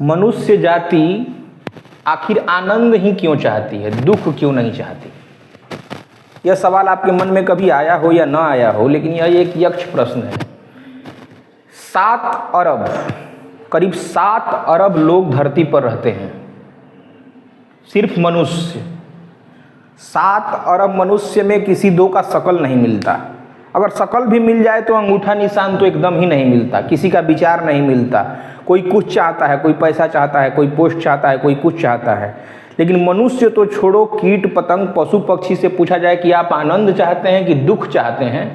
मनुष्य जाति आखिर आनंद ही क्यों चाहती है, दुख क्यों नहीं चाहती? यह सवाल आपके मन में कभी आया हो या ना आया हो, लेकिन यह एक यक्ष प्रश्न है। 7 अरब, करीब 7 अरब लोग धरती पर रहते हैं, सिर्फ मनुष्य। 7 अरब मनुष्य में किसी दो का शकल नहीं मिलता। अगर शकल भी मिल जाए तो अंगूठा निशान तो एकदम ही नहीं मिलता, किसी का विचार नहीं मिलता। कोई कुछ चाहता है, कोई पैसा चाहता है, कोई पोस्ट चाहता है, कोई कुछ चाहता है। लेकिन मनुष्य तो छोड़ो, कीट पतंग पशु पक्षी से पूछा जाए कि आप आनंद चाहते हैं कि दुख चाहते हैं,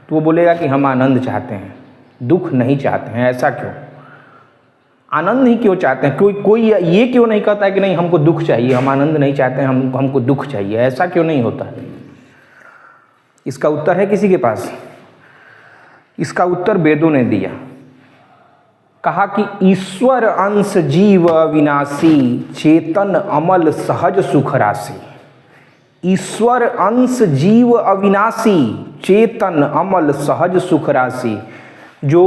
तो वो बोलेगा कि हम आनंद चाहते हैं, दुख नहीं चाहते हैं। ऐसा क्यों? आनंद ही क्यों चाहते हैं? कोई ये क्यों नहीं कहता है कि नहीं हमको दुख चाहिए, हम आनंद नहीं चाहते हैं, हमको दुख चाहिए? ऐसा क्यों नहीं होता है? इसका उत्तर है किसी के पास? इसका उत्तर वेदों ने दिया। कहा कि ईश्वर अंश जीव अविनाशी, चेतन अमल सहज सुख राशि। ईश्वर अंश जीव अविनाशी, चेतन अमल सहज सुख राशि। जो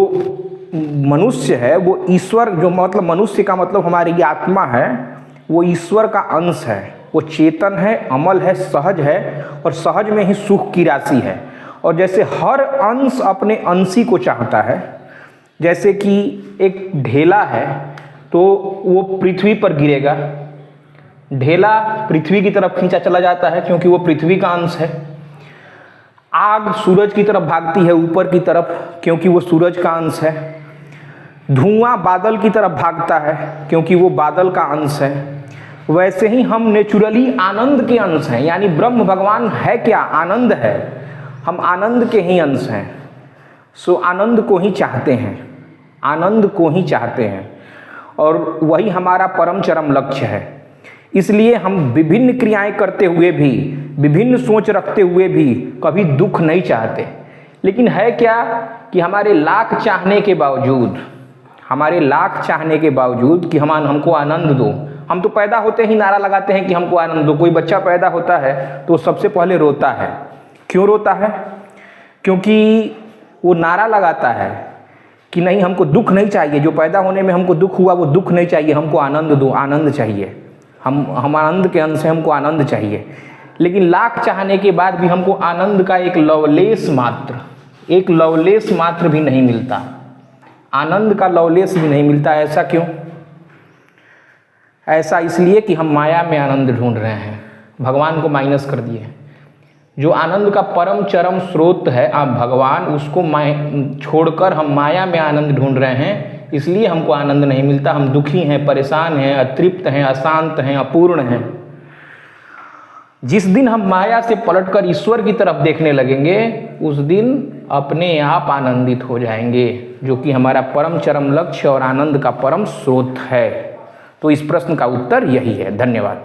मनुष्य है वो ईश्वर, जो मतलब मनुष्य का मतलब हमारी आत्मा है, वो ईश्वर का अंश है। वो चेतन है, अमल है, सहज है, और सहज में ही सुख की राशि है। और जैसे हर अंश अपने अंशी को चाहता है, जैसे कि एक ढेला है तो वो पृथ्वी पर गिरेगा, ढेला पृथ्वी की तरफ खींचा चला जाता है क्योंकि वो पृथ्वी का अंश है। आग सूरज की तरफ भागती है ऊपर की तरफ क्योंकि वो सूरज का अंश है। धुआं बादल की तरफ भागता है क्योंकि वो बादल का अंश है। वैसे ही हम नेचुरली आनंद के अंश हैं, यानी ब्रह्म भगवान है क्या? आनंद है। हम आनंद के ही अंश हैं। सो आनंद को ही चाहते हैं, आनंद को ही चाहते हैं, और वही हमारा परम चरम लक्ष्य है। इसलिए हम विभिन्न क्रियाएं करते हुए भी, विभिन्न सोच रखते हुए भी कभी दुख नहीं चाहते। लेकिन है क्या कि हमारे लाख चाहने के बावजूद, हमारे लाख चाहने के बावजूद कि हमको आनंद दो, हम तो पैदा होते ही नारा लगाते हैं कि हमको आनंद दो। कोई बच्चा पैदा होता है तो सबसे पहले रोता है। क्यों रोता है? क्योंकि वो नारा लगाता है कि नहीं, हमको दुख नहीं चाहिए, जो पैदा होने में हमको दुख हुआ वो दुख नहीं चाहिए, हमको आनंद दो, आनंद चाहिए। हम आनंद के अंश हैं, हमको आनंद चाहिए। लेकिन लाख चाहने के बाद भी हमको आनंद का एक लवलेश मात्र भी नहीं मिलता। आनंद का लवलेश भी नहीं मिलता। ऐसा क्यों? ऐसा इसलिए कि हम माया में आनंद ढूंढ रहे हैं, भगवान को माइनस कर दिए। जो आनंद का परम चरम स्रोत है आप भगवान, उसको छोड़कर हम माया में आनंद ढूंढ रहे हैं, इसलिए हमको आनंद नहीं मिलता। हम दुखी हैं, परेशान हैं, अतृप्त हैं, अशांत हैं, अपूर्ण हैं। जिस दिन हम माया से पलटकर ईश्वर की तरफ देखने लगेंगे, उस दिन अपने आप आनंदित हो जाएंगे, जो कि हमारा परम चरम लक्ष्य और आनंद का परम स्रोत है। तो इस प्रश्न का उत्तर यही है। धन्यवाद।